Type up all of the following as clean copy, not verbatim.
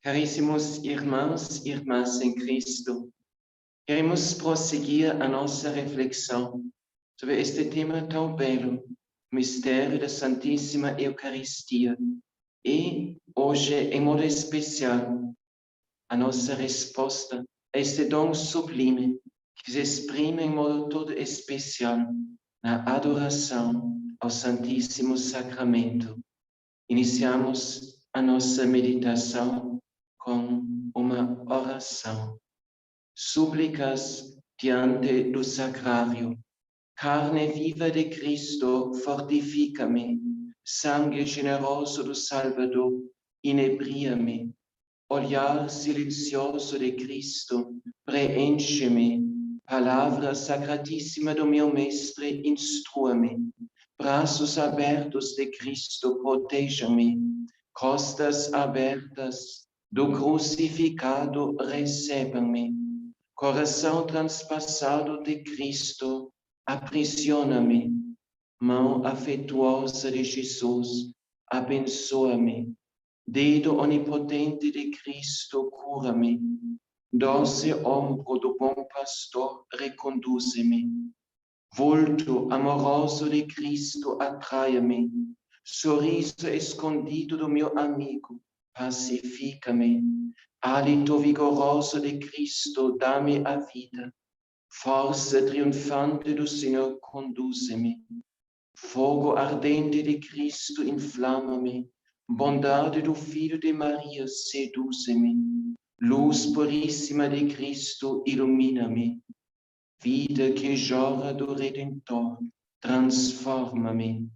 Caríssimos irmãos e irmãs em Cristo, queremos prosseguir a nossa reflexão sobre este tema tão belo, o mistério da Santíssima Eucaristia. E hoje, em modo especial, a nossa resposta a este dom sublime que se exprime em modo todo especial na adoração ao Santíssimo Sacramento. Iniciamos a nossa meditação com uma oração. Súplicas diante do sacrário. Carne viva de Cristo, fortifica-me. Sangue generoso do Salvador, inebria-me. Olhar silencioso de Cristo, preenche-me. Palavra sacratíssima do meu Mestre, instrua-me. Braços abertos de Cristo, proteja-me. Costas abertas do crucificado, receba-me. Coração transpassado de Cristo, aprisiona-me. Mão afetuosa de Jesus, abençoa-me. Dedo onipotente de Cristo, cura-me. Doce ombro do bom pastor, reconduze-me. Volto amoroso de Cristo, atraia-me. Sorriso escondido do meu amigo, pacifica-me. Hálito vigoroso de Cristo, dá-me a vida. Força triunfante do Senhor, conduze-me. Fogo ardente de Cristo, inflama-me. Bondade do Filho de Maria, seduze-me. Luz puríssima de Cristo, ilumina-me. Vida que jorra do Redentor, transforma-me.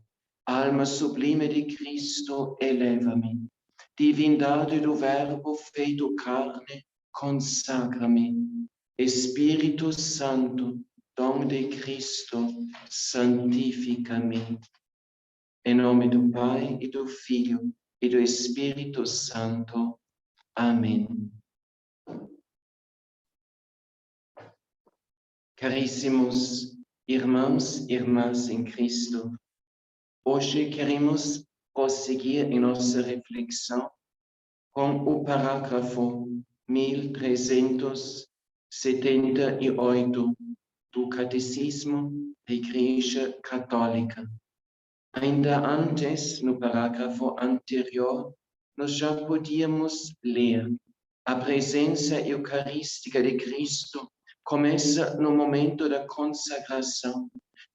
Alma sublime de Cristo, eleva-me. Divindade do Verbo feito carne, consagra-me. Espírito Santo, dom de Cristo, santifica-me. Em nome do Pai, e do Filho, e do Espírito Santo. Amém. Caríssimos irmãos e irmãs em Cristo, hoje queremos prosseguir em nossa reflexão com o parágrafo 1378 do Catecismo da Igreja Católica. Ainda antes, no parágrafo anterior, nós já podíamos ler: a presença eucarística de Cristo começa no momento da consagração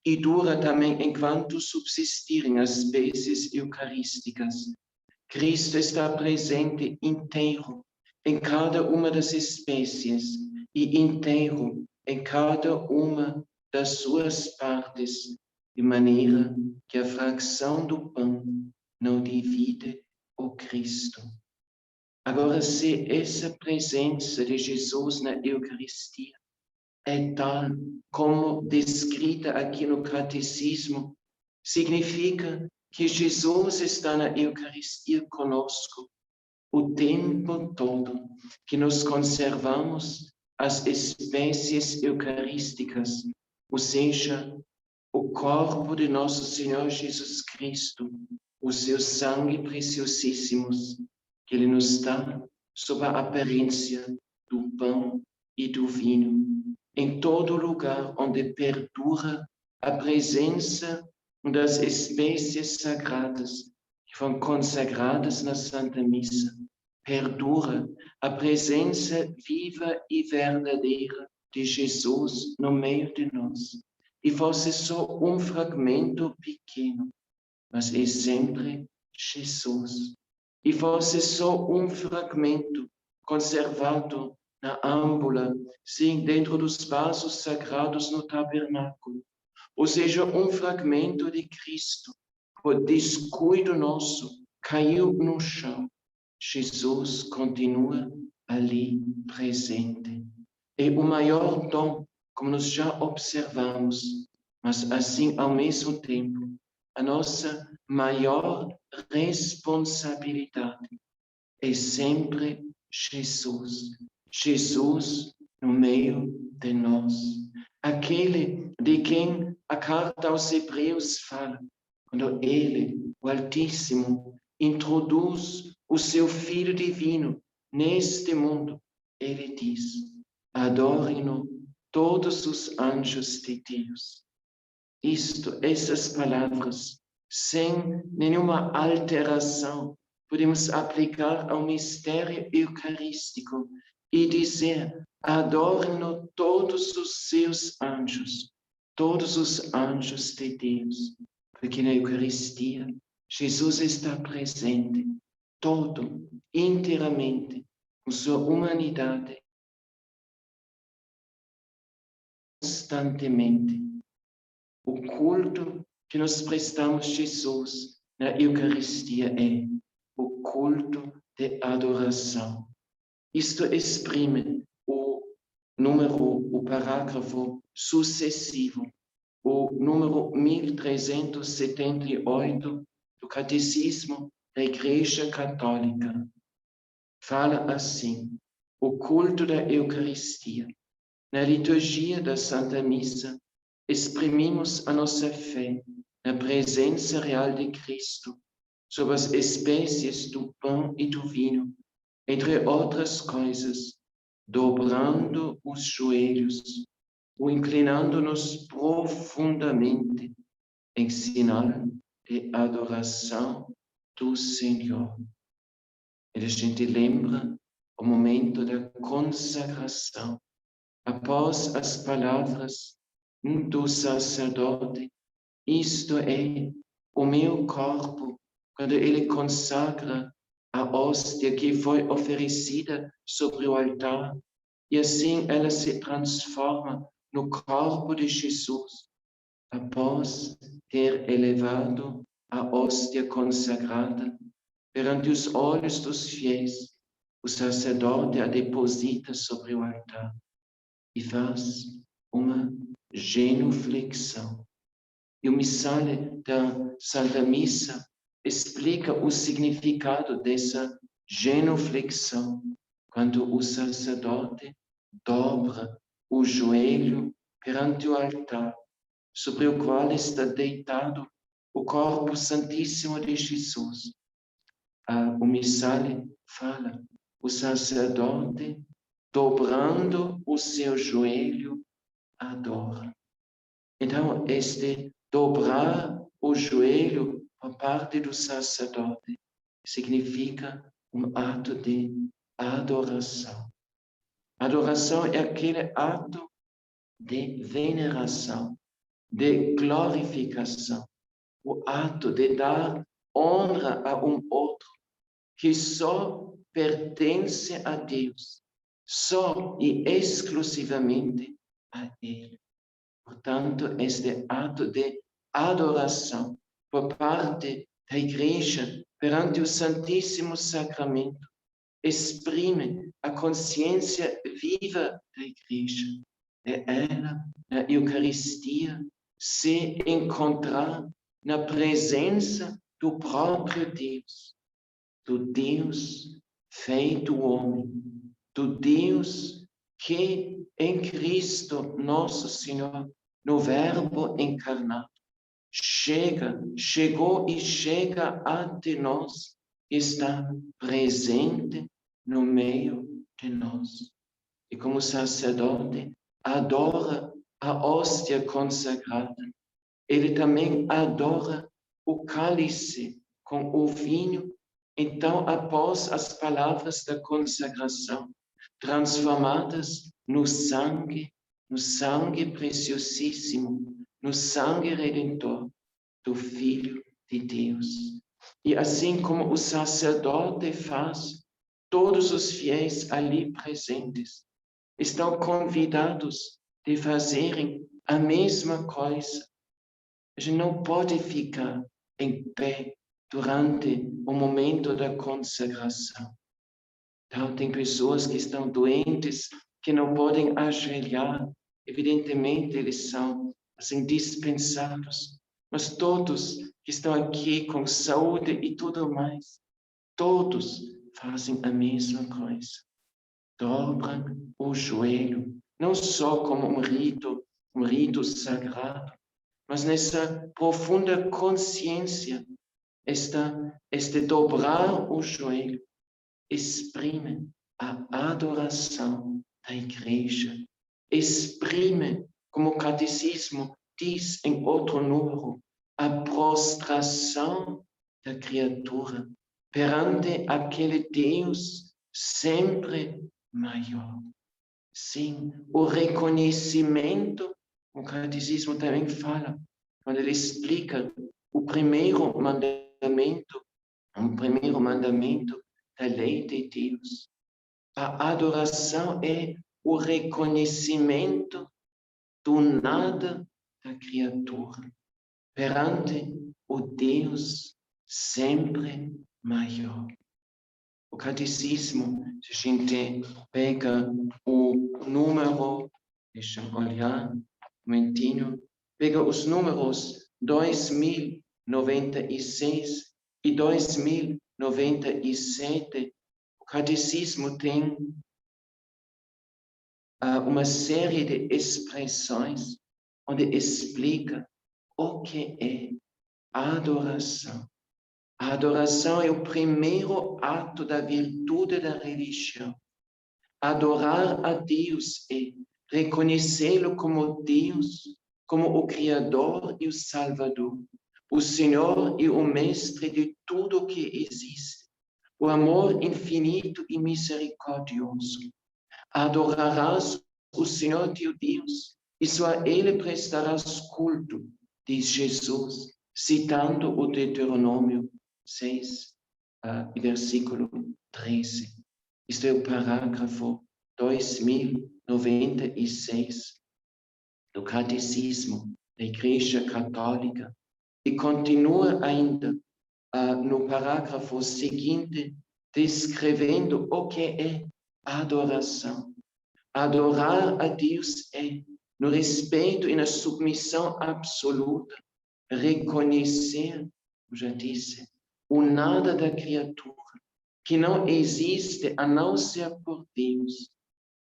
e dura também enquanto subsistirem as espécies eucarísticas. Cristo está presente inteiro em cada uma das espécies e inteiro em cada uma das suas partes, de maneira que a fração do pão não divide o Cristo. Agora, se essa presença de Jesus na Eucaristia é tal como descrita aqui no Catecismo, significa que Jesus está na Eucaristia conosco o tempo todo, que nós conservamos as espécies eucarísticas, ou seja, o corpo de nosso Senhor Jesus Cristo, o seu sangue preciosíssimos, que Ele nos dá sob a aparência do pão e do vinho, em todo lugar onde perdura a presença das espécies sagradas que foram consagradas na Santa Missa, perdura a presença viva e verdadeira de Jesus no meio de nós. E fosse só um fragmento pequeno, mas é sempre Jesus. E fosse só um fragmento conservado na âmbula, sim, dentro dos vasos sagrados no tabernáculo. Ou seja, um fragmento de Cristo, por descuido nosso, caiu no chão. Jesus continua ali presente. É o maior dom, como nós já observamos, mas assim, ao mesmo tempo, a nossa maior responsabilidade é sempre Jesus. Jesus no meio de nós. Aquele de quem a carta aos Hebreus fala, quando Ele, o Altíssimo, introduz o seu Filho Divino neste mundo, ele diz, adorem-no todos os anjos de Deus. Essas palavras, sem nenhuma alteração, podemos aplicar ao mistério eucarístico e dizer, adorem-no todos os seus anjos, todos os anjos de Deus, porque na Eucaristia Jesus está presente, todo, inteiramente, com sua humanidade, constantemente. O culto que nós prestamos a Jesus na Eucaristia é o culto de adoração. Isto exprime o parágrafo sucessivo, o número 1378 do Catecismo da Igreja Católica. Fala assim, o culto da Eucaristia. Na liturgia da Santa Missa, exprimimos a nossa fé na presença real de Cristo, sob as espécies do pão e do vinho, entre outras coisas, dobrando os joelhos ou inclinando-nos profundamente em sinal de adoração do Senhor. E a gente lembra o momento da consagração, após as palavras do sacerdote, isto é o meu corpo, quando ele consagra a hóstia que foi oferecida sobre o altar, e assim ela se transforma no corpo de Jesus, após ter elevado a hóstia consagrada perante os olhos dos fiéis, o sacerdote a deposita sobre o altar e faz uma genuflexão. E o missale da Santa Missa explica o significado dessa genuflexão, quando o sacerdote dobra o joelho perante o altar, sobre o qual está deitado o corpo santíssimo de Jesus. O missale fala, o sacerdote, dobrando o seu joelho, adora. Então, este dobrar o joelho por parte do sacerdote significa um ato de adoração. Adoração é aquele ato de veneração, de glorificação, o ato de dar honra a um outro que só pertence a Deus, só e exclusivamente a Ele. Portanto, este ato de adoração por parte da Igreja perante o Santíssimo Sacramento exprime a consciência viva da Igreja, de ela, na Eucaristia, se encontrar na presença do próprio Deus, do Deus feito homem, do Deus que em Cristo, nosso Senhor, no Verbo encarnado, chegou e chega até nós, está presente no meio de nós. E como sacerdote, adora a hóstia consagrada. Ele também adora o cálice com o vinho. Então, após as palavras da consagração, transformadas no sangue preciosíssimo, no sangue redentor do Filho de Deus. E assim como o sacerdote faz, todos os fiéis ali presentes estão convidados de fazerem a mesma coisa. A gente não pode ficar em pé durante o momento da consagração. Então, tem pessoas que estão doentes, que não podem ajoelhar. Evidentemente, eles são assim, dispensados. Mas todos que estão aqui com saúde e tudo mais, todos fazem a mesma coisa. Dobram o joelho, não só como um rito sagrado, mas nessa profunda consciência, este dobrar o joelho exprime a adoração da igreja exprime, como o catecismo diz em outro número, a prostração da criatura perante aquele Deus sempre maior. Sim, o reconhecimento, o catecismo também fala, quando ele explica o primeiro mandamento da lei de Deus. A adoração é o reconhecimento do nada da criatura perante o Deus sempre maior. O catecismo, se a gente pega o número, deixa eu olhar um momentinho, pega os números 2096 e 2097, o catecismo tem uma série de expressões onde explica o que é adoração. A adoração é o primeiro ato da virtude da religião. Adorar a Deus é reconhecê-lo como Deus, como o Criador e o Salvador, o Senhor e o Mestre de tudo que existe, o amor infinito e misericordioso. Adorarás o Senhor teu Deus e só a Ele prestarás culto, diz Jesus, citando o Deuteronômio 6, versículo 13. Este é o parágrafo 2096 do Catecismo da Igreja Católica e continua ainda no parágrafo seguinte descrevendo o que é adoração. Adorar a Deus é, no respeito e na submissão absoluta, reconhecer, como já disse, o nada da criatura, que não existe a não ser por Deus.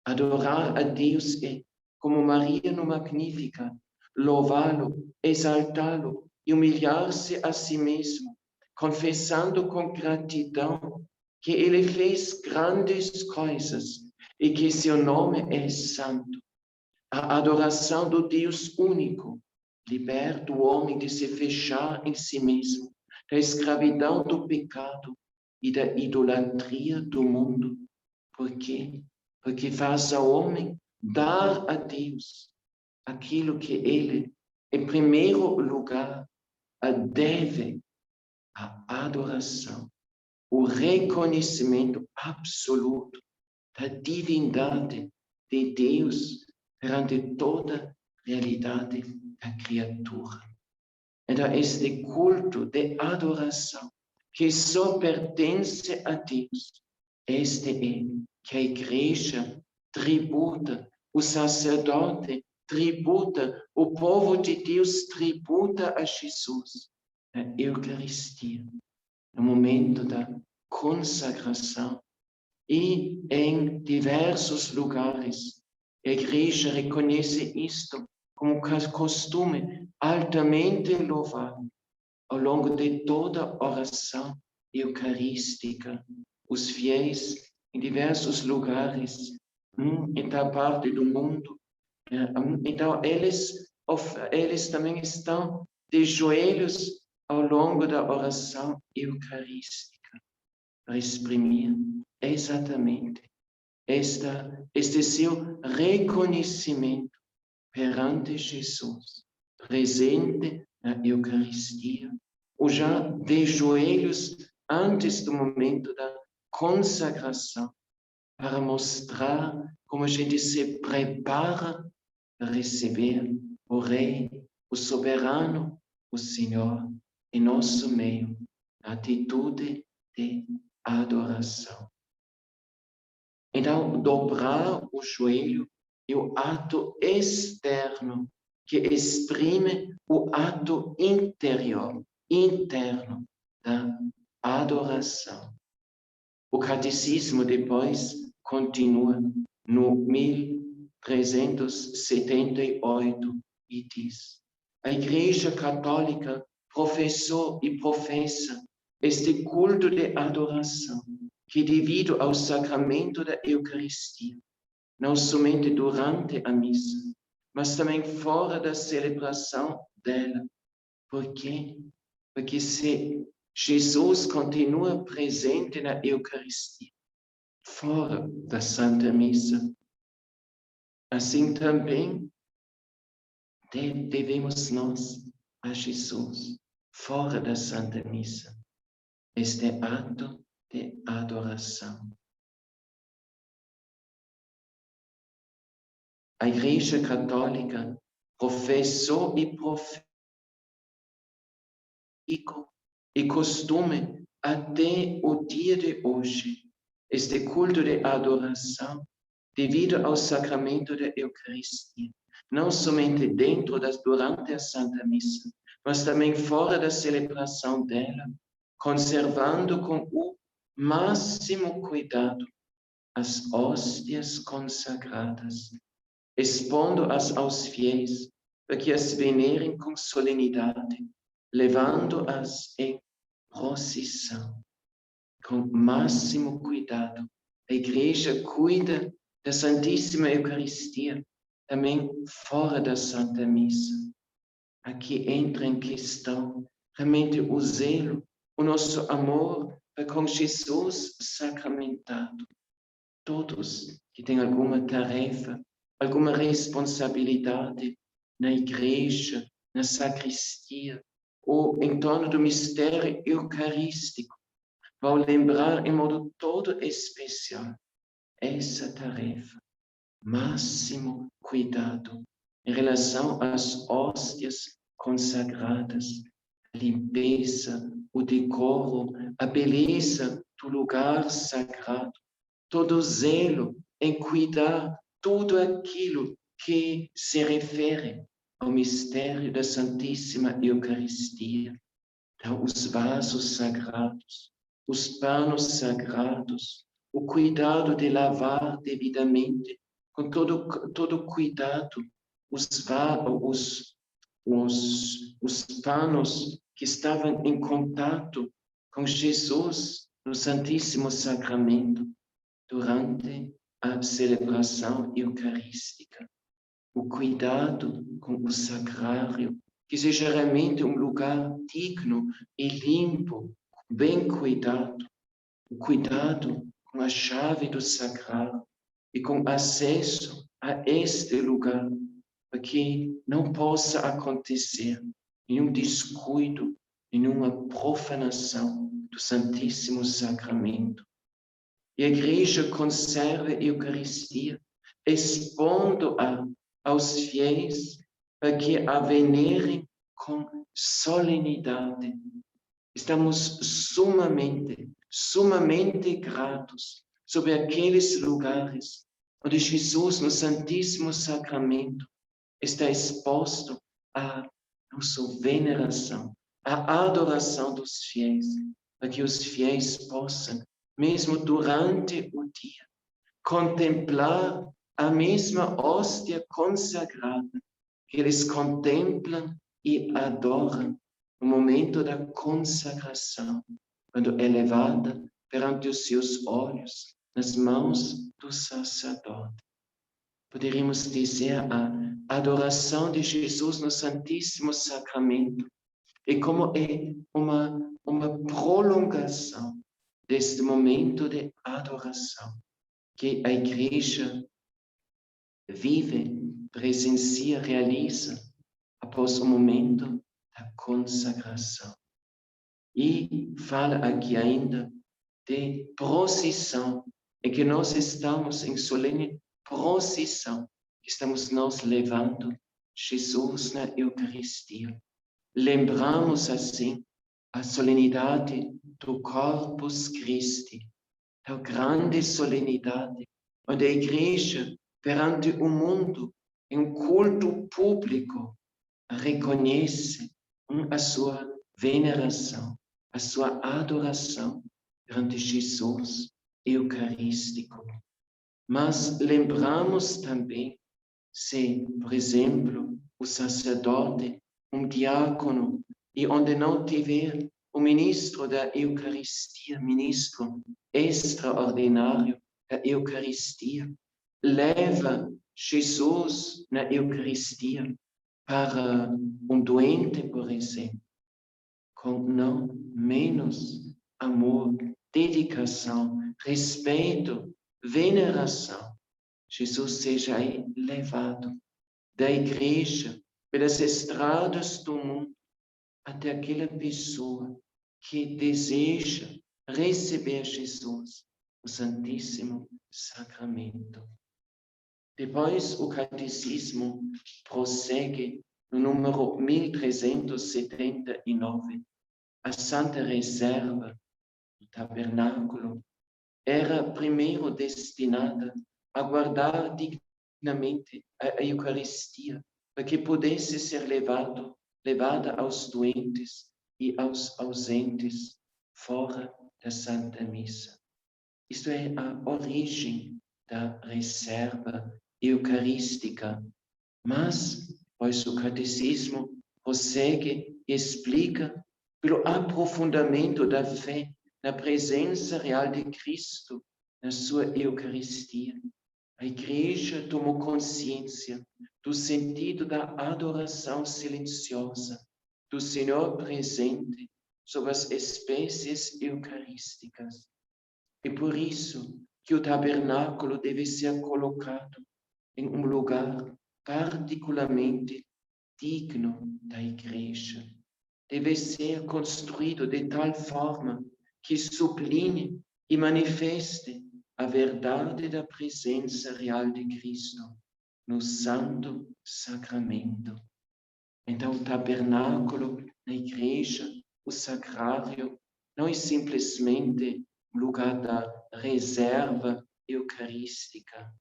Adorar a Deus é, como Maria no Magnífica, louvá-lo, exaltá-lo e humilhar-se a si mesmo, confessando com gratidão que Ele fez grandes coisas e que seu nome é santo. A adoração do Deus único liberta o homem de se fechar em si mesmo, da escravidão do pecado e da idolatria do mundo. Por quê? Porque faz ao homem dar a Deus aquilo que ele, em primeiro lugar, deve, a adoração, o reconhecimento absoluto da divindade de Deus perante toda a realidade da criatura. Então, este culto de adoração que só pertence a Deus, este é que a igreja tributa, o sacerdote tributa, o povo de Deus tributa a Jesus, a Eucaristia, no momento da consagração. E em diversos lugares, a igreja reconhece isto como costume altamente louvável ao longo de toda a oração eucarística. Os fiéis em diversos lugares, em tal parte do mundo, então eles também estão de joelhos ao longo da oração eucarística para exprimir exatamente este seu reconhecimento perante Jesus, presente na Eucaristia, ou já de joelhos antes do momento da consagração, para mostrar como a gente se prepara para receber o Rei, o Soberano, o Senhor, em nosso meio, na atitude de adoração. Então, dobrar o joelho é o ato externo que exprime o ato interno da adoração. O catecismo depois continua no 1378 e diz: a Igreja Católica professou e professa este culto de adoração que devido ao sacramento da Eucaristia, não somente durante a missa, mas também fora da celebração dela. Por quê? Porque se Jesus continua presente na Eucaristia, fora da Santa Missa, assim também devemos nós a Jesus, fora da Santa Missa, este ato de adoração. A Igreja Católica professou e profetico e costume até o dia de hoje, este culto de adoração devido ao sacramento da Eucaristia, não somente durante a Santa Missa, mas também fora da celebração dela, conservando com o máximo cuidado as hóstias consagradas, expondo-as aos fiéis, para que as venerem com solenidade, levando-as em procissão. Com máximo cuidado, a Igreja cuida da Santíssima Eucaristia, também fora da Santa Missa. Aqui entra em questão realmente o zelo, o nosso amor para com Jesus sacramentado. Todos que têm alguma tarefa, alguma responsabilidade na igreja, na sacristia, ou em torno do mistério eucarístico, vão lembrar em modo todo especial essa tarefa. Máximo cuidado em relação às hóstias consagradas, a limpeza, o decoro, a beleza do lugar sagrado, todo zelo em cuidar tudo aquilo que se refere ao mistério da Santíssima Eucaristia. Então, os vasos sagrados, os panos sagrados, o cuidado de lavar devidamente, com todo cuidado, os panos que estavam em contato com Jesus no Santíssimo Sacramento durante a celebração eucarística. O cuidado com o sacrário, que seja realmente um lugar digno e limpo, bem cuidado. O cuidado com a chave do sacrário e com acesso a este lugar, para que não possa acontecer nenhum descuido, nenhuma profanação do Santíssimo Sacramento. E a Igreja conserva a Eucaristia, expondo-a aos fiéis para que a venerem com solenidade. Estamos sumamente gratos sobre aqueles lugares onde Jesus, no Santíssimo Sacramento, está exposto à nossa veneração, à adoração dos fiéis, para que os fiéis possam, mesmo durante o dia, contemplar a mesma hóstia consagrada que eles contemplam e adoram no momento da consagração, quando é levada perante os seus olhos, nas mãos do sacerdote. Poderíamos dizer a adoração de Jesus no Santíssimo Sacramento e como é uma prolongação deste momento de adoração que a Igreja vive, presencia, realiza após o momento da consagração. E fala aqui ainda de procissão, em que nós estamos em solene procissão, estamos nós levando Jesus na Eucaristia. Lembramos assim a solenidade do Corpus Christi, a grande solenidade, onde a Igreja, perante o mundo, em um culto público, reconhece a sua veneração, a sua adoração perante Jesus eucarístico. Mas lembramos também, se, por exemplo, o sacerdote, um diácono, e onde não tiver o ministro da Eucaristia, ministro extraordinário da Eucaristia, leva Jesus na Eucaristia para doente, por exemplo, com não menos amor, dedicação, respeito, veneração. Jesus seja levado da igreja pelas estradas do mundo até aquela pessoa que deseja receber Jesus, o Santíssimo Sacramento. Depois, o Catecismo prossegue no número 1379. A Santa Reserva do Tabernáculo era primeiro destinada a guardar dignamente a Eucaristia, para que pudesse ser levada aos doentes e aos ausentes fora da Santa Missa. Isto é a origem da reserva eucarística. Mas, pois o Catecismo prossegue e explica, pelo aprofundamento da fé na presença real de Cristo na sua Eucaristia, a Igreja tomou consciência do sentido da adoração silenciosa do Senhor presente sob as espécies eucarísticas. E por isso que o tabernáculo deve ser colocado em lugar particularmente digno da Igreja. Deve ser construído de tal forma que sublinhe e manifeste a verdade da presença real de Cristo no Santo Sacramento. Então, o tabernáculo na igreja, o sacrário, não é simplesmente um lugar da reserva eucarística.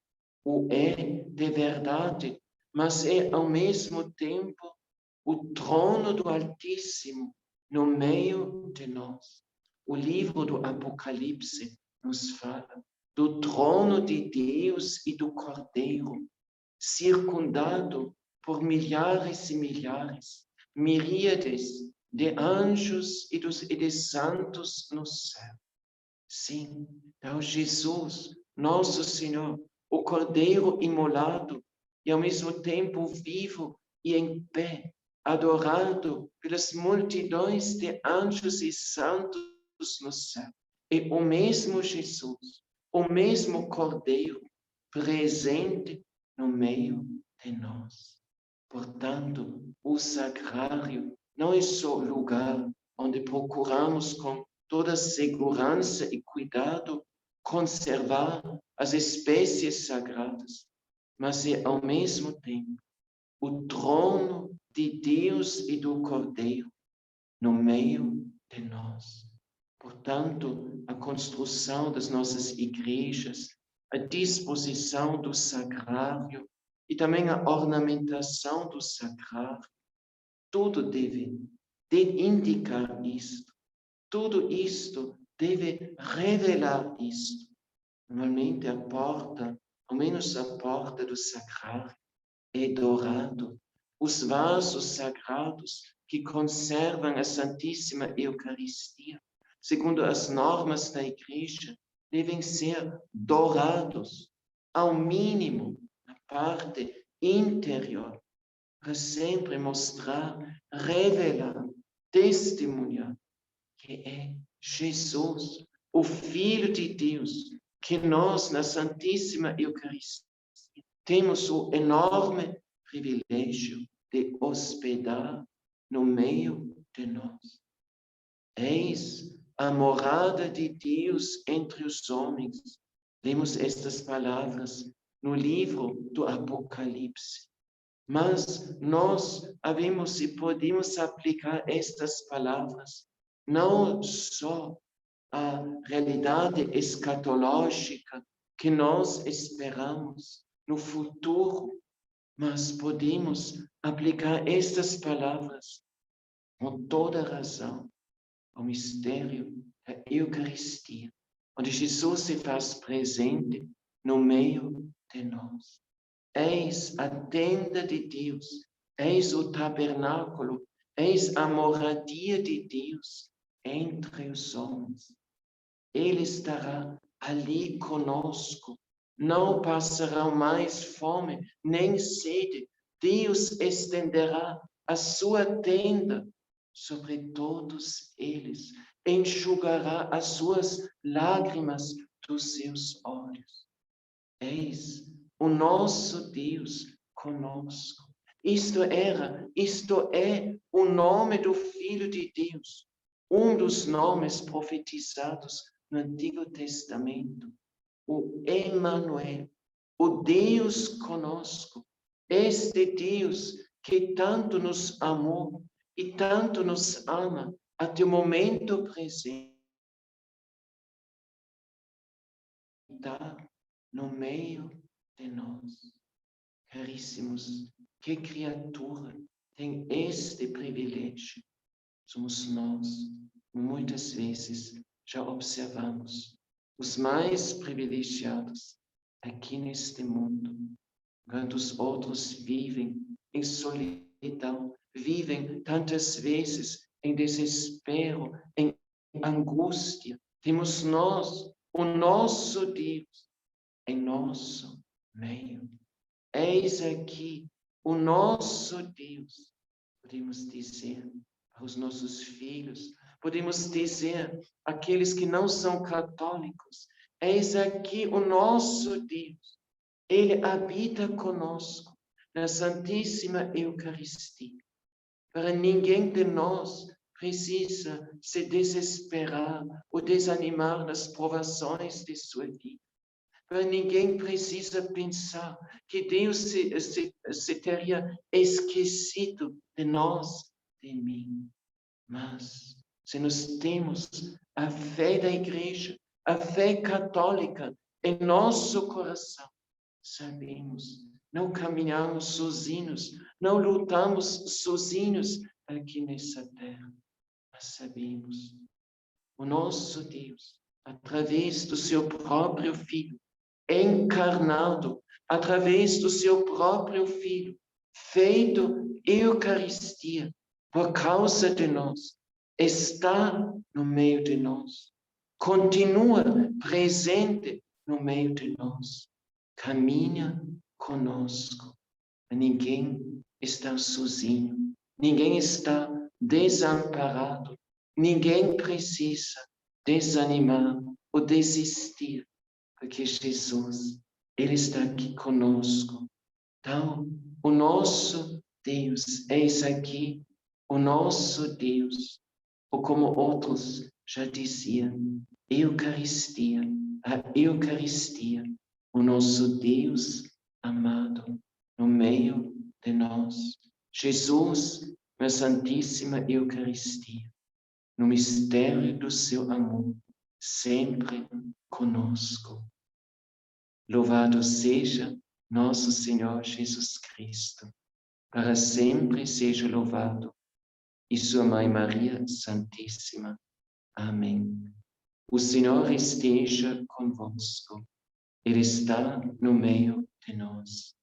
O é de verdade, mas é ao mesmo tempo o trono do Altíssimo no meio de nós. O livro do Apocalipse nos fala do trono de Deus e do Cordeiro, circundado por milhares e milhares, miríades de anjos e de santos no céu. Sim, então Jesus, nosso Senhor, o Cordeiro imolado e ao mesmo tempo vivo e em pé, adorado pelas multidões de anjos e santos no céu. É o mesmo Jesus, o mesmo Cordeiro, presente no meio de nós. Portanto, o sacrário não é só lugar onde procuramos com toda segurança e cuidado conservar as espécies sagradas, mas é ao mesmo tempo o trono de Deus e do Cordeiro no meio de nós. Portanto, a construção das nossas igrejas, a disposição do sacrário e também a ornamentação do sacrário, tudo deve indicar isto. Tudo isto deve revelar isto. Normalmente a porta, ao menos a porta do sacrário, é dourado. Os vasos sagrados que conservam a Santíssima Eucaristia, segundo as normas da Igreja, devem ser dourados, ao mínimo, na parte interior, para sempre mostrar, revelar, testemunhar que é Jesus, o Filho de Deus, que nós, na Santíssima Eucaristia, temos o enorme privilégio de hospedar no meio de nós. Eis a morada de Deus entre os homens. Lemos estas palavras no livro do Apocalipse. Mas nós havemos e podemos aplicar estas palavras não só à realidade escatológica que nós esperamos no futuro, mas podemos aplicar estas palavras com toda razão ao mistério da Eucaristia, onde Jesus se faz presente no meio de nós. Eis a tenda de Deus, eis o tabernáculo, eis a moradia de Deus, entre os homens. Ele estará ali conosco. Não passarão mais fome, nem sede. Deus estenderá a sua tenda sobre todos eles. Enxugará as suas lágrimas dos seus olhos. Eis o nosso Deus conosco. Isto é o nome do Filho de Deus, um dos nomes profetizados no Antigo Testamento, o Emmanuel, o Deus conosco, este Deus que tanto nos amou e tanto nos ama até o momento presente, está no meio de nós. Caríssimos, que criatura tem este privilégio? Somos nós. Muitas vezes já observamos os mais privilegiados aqui neste mundo, enquanto os outros vivem em solidão, vivem tantas vezes em desespero, em angústia. Temos nós, o nosso Deus, em nosso meio. Eis aqui o nosso Deus. Podemos dizer para os nossos filhos, podemos dizer àqueles que não são católicos, eis aqui o nosso Deus. Ele habita conosco na Santíssima Eucaristia. Para ninguém de nós precisa se desesperar ou desanimar nas provações de sua vida. Para ninguém precisa pensar que Deus se teria esquecido de nós, de mim. Mas, se nós temos a fé da Igreja, a fé católica em nosso coração, sabemos, não caminhamos sozinhos, não lutamos sozinhos aqui nessa terra, mas sabemos, o nosso Deus, através do seu próprio Filho, encarnado, através do seu próprio Filho, feito Eucaristia, por causa de nós, está no meio de nós, continua presente no meio de nós, caminha conosco. Ninguém está sozinho, ninguém está desamparado, ninguém precisa desanimar ou desistir, porque Jesus, Ele está aqui conosco. Então, o nosso Deus, eis aqui o nosso Deus, ou como outros já diziam, Eucaristia, a Eucaristia, o nosso Deus amado no meio de nós. Jesus, na Santíssima Eucaristia, no mistério do seu amor, sempre conosco. Louvado seja nosso Senhor Jesus Cristo, para sempre seja louvado, e sua Mãe Maria Santíssima. Amém. O Senhor esteja convosco, Ele está no meio de nós.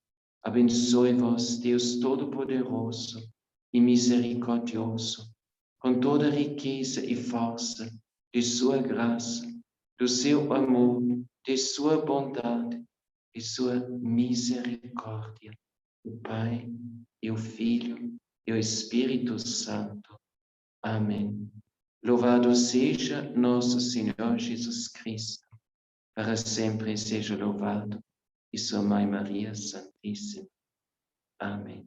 Abençoe-vos, Deus Todo-Poderoso e Misericordioso, com toda a riqueza e força de sua graça, do seu amor, de sua bondade, de sua misericórdia, o Pai e o Filho e o Espírito Santo. Amém. Louvado seja nosso Senhor Jesus Cristo, para sempre seja louvado, e sua Mãe Maria Santíssima. Amém.